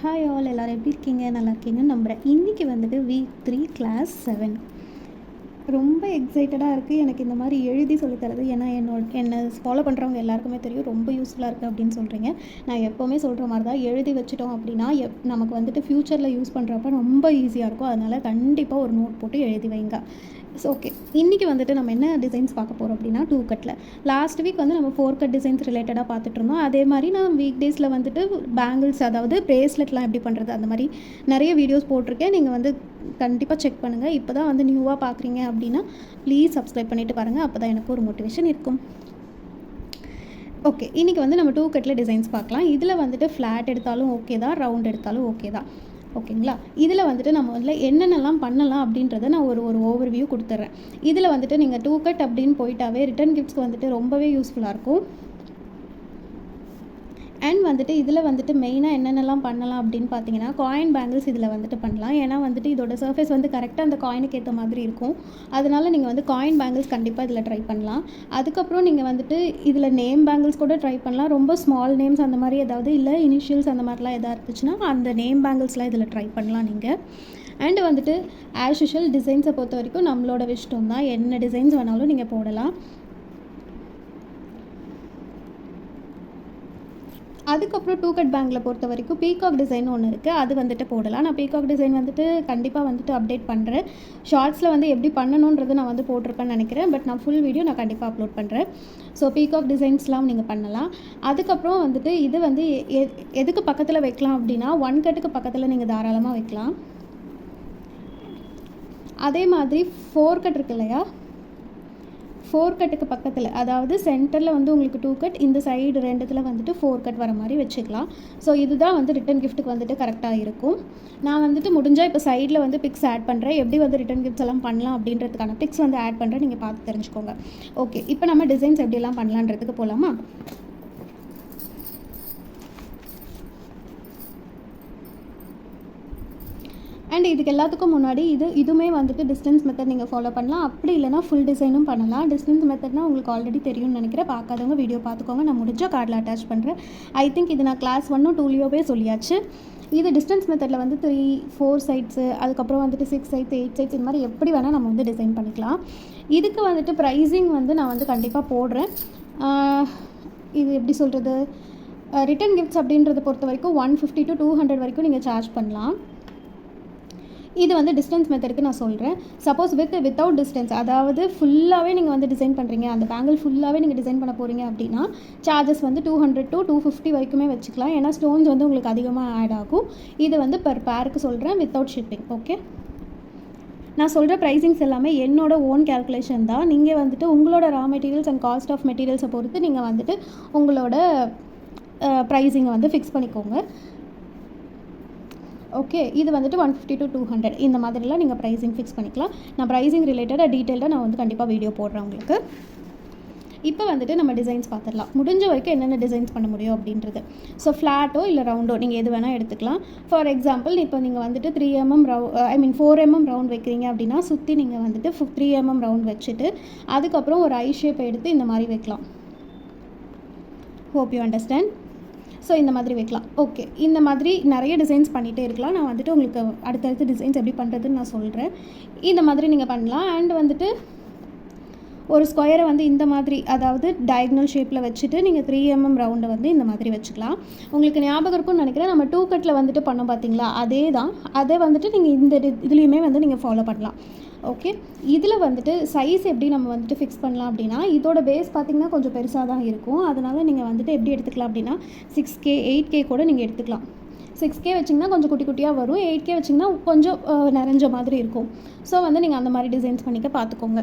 Hi all, எல்லோரும் எப்படி இருக்கீங்க? நல்லா இருக்கீங்கன்னு நம்புகிறேன். இன்றைக்கி வந்துட்டு வீக் 3 கிளாஸ் 7 ரொம்ப எக்ஸைட்டடாக இருக்குது. எனக்கு இந்த மாதிரி எழுதி சொல்லித்தரது, ஏன்னா என்னை ஃபாலோ பண்ணுறவங்க எல்லாருக்குமே தெரியும் ரொம்ப யூஸ்ஃபுல்லாக இருக்குது அப்படின்னு சொல்கிறீங்க. நான் எப்போவுமே சொல்கிற மாதிரி தான், எழுதி வச்சுட்டோம் அப்படின்னா நமக்கு வந்துட்டு ஃப்யூச்சரில் யூஸ் பண்ணுறப்ப ரொம்ப ஈஸியாக இருக்கும். அதனால் கண்டிப்பாக ஒரு நோட் போட்டு எழுதி வைங்க. ஸோ ஓகே, இன்றைக்கி வந்துட்டு நம்ம என்ன டிசைன்ஸ் பார்க்க போகிறோம் அப்படின்னா 2 கட்டில். லாஸ்ட் வீக் வந்து நம்ம 4 கட் டிசைன்ஸ் ரிலேட்டடாக பார்த்துட்டு இருந்தோம். அதே மாதிரி நான் வீக் டேஸில் வந்துட்டு பேங்கிள்ஸ், அதாவது ப்ரேஸ்லெட்லாம் எப்படி பண்ணுறது, அந்த மாதிரி நிறைய வீடியோஸ் போட்டிருக்கேன். நீங்கள் வந்து கண்டிப்பாக செக் பண்ணுங்கள். இப்போ தான் வந்து நியூவாக பார்க்குறீங்க அப்படின்னா ப்ளீஸ் சப்ஸ்கிரைப் பண்ணிவிட்டு பாருங்கள். அப்போ தான் எனக்கு ஒரு மோட்டிவேஷன் இருக்கும். ஓகே, இன்றைக்கி வந்து நம்ம 2 கட்டில் டிசைன்ஸ் பார்க்கலாம். இதில் வந்துட்டு ஃப்ளாட் எடுத்தாலும் ஓகே தான், ரவுண்ட் எடுத்தாலும் ஓகே தான். ஓகேங்களா? இதில் வந்துட்டு நம்ம வந்து என்னென்னலாம் பண்ணலாம் அப்படின்றத நான் ஒரு ஓவர்வியூ கொடுத்துட்றேன். இதில் வந்துட்டு நீங்கள் 2 கட் அப்படின்னு போயிட்டாவே ரிட்டன் கிஃப்ட்ஸ்க்கு வந்துட்டு ரொம்பவே யூஸ்ஃபுல்லாக இருக்கும். அண்ட் வந்துட்டு இதில் வந்துட்டு மெயினாக என்னென்னலாம் பண்ணலாம் அப்படின்னு பார்த்தீங்கன்னா, காயின் பேங்கிள்ஸ் இதில் வந்துட்டு பண்ணலாம். ஏன்னா வந்துட்டு இதோட சர்ஃபேஸ் வந்து கரெக்டாக அந்த காயினுக்கு ஏற்ற மாதிரி இருக்கும். அதனால் நீங்கள் வந்து காயின் பேங்கிள்ஸ் கண்டிப்பாக இதில் ட்ரை பண்ணலாம். அதுக்கப்புறம் நீங்கள் வந்துட்டு இதில் நேம் பேங்கிள்ஸ் கூட ட்ரை பண்ணலாம். ரொம்ப ஸ்மால் நேம்ஸ் அந்த மாதிரி ஏதாவது, இல்லை இனிஷியல்ஸ் அந்த மாதிரிலாம் எதாவது இருந்துச்சுன்னா அந்த நேம் பேங்கிள்ஸ்லாம் இதில் ட்ரை பண்ணலாம் நீங்கள். அண்டு வந்துட்டு ஆஸ் யூஷுவல் டிசைன்ஸை பொறுத்த வரைக்கும் நம்மளோட இஷ்டம் தான், என்ன டிசைன்ஸ் வேணாலும் நீங்கள் போடலாம். அதுக்கப்புறம் 2 கட் பேங்கில் பொறுத்த வரைக்கும் பீகாக் டிசைன் ஒன்று இருக்குது, அது வந்துட்டு போடலாம். நான் பீகாக் டிசைன் வந்துட்டு கண்டிப்பாக வந்துட்டு அப்டேட் பண்ணுறேன். ஷார்ட்ஸில் வந்து எப்படி பண்ணணுன்றது நான் வந்து போட்டிருப்பேன்னு நினைக்கிறேன். பட் நான் ஃபுல் வீடியோ நான் கண்டிப்பாக அப்லோட் பண்ணுறேன். ஸோ பீகாக் டிசைன்ஸ்லாம் நீங்கள் பண்ணலாம். அதுக்கப்புறம் வந்துட்டு இது வந்து எதுக்கு பக்கத்தில் வைக்கலாம் அப்படின்னா 1 கட்டுக்கு பக்கத்தில் நீங்கள் தாராளமாக வைக்கலாம். அதே மாதிரி 4 கட் இருக்கு இல்லையா, 4 கட்டுக்கு பக்கத்தில், அதாவது சென்டரில் வந்து உங்களுக்கு 2 கட், இந்த சைடு 2த்தில் வந்துட்டு 4 கட் வர மாதிரி வச்சுக்கலாம். ஸோ இதுதான் வந்து ரிட்டன் கிஃப்ட்டுக்கு வந்துட்டு கரெக்டாக இருக்கும். நான் வந்துட்டு முடிஞ்சால் இப்போ சைடில் வந்து பிக்ஸ் ஆட் பண்ணுறேன், எப்படி வந்து ரிட்டன் கிஃப்ட்ஸ் எல்லாம் பண்ணலாம் அப்படின்றதுக்கான பிக்ஸ் வந்து ஆட் பண்ணுறேன், நீங்கள் பார்த்து தெரிஞ்சுக்கோங்க. ஓகே, இப்போ நம்ம டிசைன்ஸ் எப்படிலாம் பண்ணலான்றதுக்கு போகலாமா? அண்ட் இதுக்கு எல்லாத்துக்கும் முன்னாடி இதுவுமே வந்துட்டு டிஸ்டன்ஸ் மெத்தட் நீங்கள் ஃபாலோ பண்ணலாம். அப்படி இல்லைனா ஃபுல் டிசைனும் பண்ணலாம். டிஸ்டன்ஸ் மெத்தட்னா உங்களுக்கு ஆல்ரெடி தெரியும்னு நினைக்கிறேன். பார்க்காதவங்க வீடியோ பார்த்துக்கோங்க. நான் முடிஞ்சால் கார்டில் அட்டாச் பண்ணுறேன். ஐ திங்க் இது நான் கிளாஸ் 1 2 சொல்லியாச்சு. இது டிஸ்டன்ஸ் மெத்தடில் வந்து 3 4 சைட்ஸு, அதுக்கப்புறம் வந்துட்டு 6 சைட்ஸ் 8 சைட்ஸ், இந்த மாதிரி எப்படி வேணால் நம்ம வந்து டிசைன் பண்ணிக்கலாம். இதுக்கு வந்துட்டு ப்ரைஸிங் வந்து நான் வந்து கண்டிப்பாக போடுறேன். இது எப்படி சொல்கிறது, ரிட்டன் கிஃப்ட்ஸ் அப்படின்றத பொறுத்த வரைக்கும் 150 to 200 வரைக்கும் நீங்கள் சார்ஜ் பண்ணலாம். இது வந்து டிஸ்டன்ஸ் மெத்தடுக்கு நான் சொல்கிறேன். சப்போஸ் வித்தவுட் டிஸ்டன்ஸ், அதாவது ஃபுல்லாகவே நீங்கள் வந்து டிசைன் பண்ணுறீங்க, அந்த பேங்கிள் ஃபுல்லாகவே நீங்கள் டிசைன் பண்ண போகிறீங்க அப்படின்னா சார்ஜஸ் வந்து 200 to 250 வரைக்குமே வச்சுக்கலாம். ஏன்னா ஸ்டோன்ஸ் வந்து உங்களுக்கு அதிகமாக ஆட் ஆகும். இது வந்து பெர் பேருக்கு சொல்கிறேன், வித்தவுட் ஷிப்பிங். ஓகே, நான் சொல்கிற ப்ரைஸிங்ஸ் எல்லாமே என்னோட ஓன் கேல்குலேஷன் தான். நீங்கள் வந்துட்டு உங்களோட raw materials and cost of மெட்டீரியல்ஸை பொறுத்து நீங்கள் வந்துட்டு உங்களோட ப்ரைஸிங்கை வந்து ஃபிக்ஸ் பண்ணிக்கோங்க. ஓகே, இது வந்துட்டு 150 to 200 இந்த மாதிரிலாம் நீங்கள் ப்ரைஸிங் ஃபிக்ஸ் பண்ணிக்கலாம். நான் ப்ரைஸிங் ரிலேட்டடாக டீட்டெயில்டாக நான் வந்து கண்டிப்பாக வீடியோ போடுறேன் உங்களுக்கு. இப்போ வந்துட்டு நம்ம டிசைன்ஸ் பார்த்துடலாம். முடிஞ்ச வரைக்கும் என்னென்ன டிசைன்ஸ் பண்ண முடியும் அப்படின்றது. ஸோ ஃப்ளாட்டோ இல்லை ரவுண்டோ நீங்கள் எது வேணால் எடுத்துக்கலாம். ஃபார் எக்ஸாம்பிள் இப்போ நீங்கள் வந்துட்டு 3 mm 4 mm ரவுண்ட் வைக்கிறீங்க அப்படின்னா சுற்றி நீங்கள் வந்துட்டு 3 mm ரவுண்ட் வச்சுட்டு அதுக்கப்புறம் ஒரு ஐ ஷேப் எடுத்து இந்த மாதிரி வைக்கலாம். Hope you understand. ஸோ இந்த மாதிரி வைக்கலாம். ஓகே, இந்த மாதிரி நிறைய டிசைன்ஸ் பண்ணிகிட்டே இருக்கலாம். நான் வந்துட்டு உங்களுக்கு அடுத்தடுத்து டிசைன்ஸ் எப்படி பண்ணுறதுன்னு நான் சொல்கிறேன். இந்த மாதிரி நீங்கள் பண்ணலாம். அண்ட் வந்துட்டு ஒரு ஸ்கொயரை வந்து இந்த மாதிரி, அதாவது டயக்னல் ஷேப்பில் வச்சுட்டு நீங்கள் 3 mm ரவுண்டை வந்து இந்த மாதிரி வச்சுக்கலாம். உங்களுக்கு ஞாபகம் இருக்கும்னு நினைக்கிறேன், நம்ம 2 கட்டில் வந்துட்டு பண்ணோம் பார்த்தீங்களா, அதே தான். அதை வந்துட்டு நீங்கள் இந்த இதுலேயுமே வந்து நீங்கள் ஃபாலோ பண்ணலாம். ஓகே, இதில் வந்துட்டு சைஸ் எப்படி நம்ம வந்துட்டு ஃபிக்ஸ் பண்ணலாம் அப்படின்னா, இதோட பேஸ் பார்த்திங்கன்னா கொஞ்சம் பெருசாக தான் இருக்கும். அதனால் நீங்கள் வந்துட்டு எப்படி எடுத்துக்கலாம் அப்படின்னா 6K 8K கூட நீங்கள் எடுத்துக்கலாம். 6K வச்சிங்கன்னா கொஞ்சம் குட்டி குட்டியாக வரும், 8K வச்சிங்கன்னா கொஞ்சம் நிறைஞ்ச மாதிரி இருக்கும். ஸோ வந்து நீங்கள் அந்த மாதிரி டிசைன்ஸ் பண்ணிக்க பார்த்துக்கோங்க.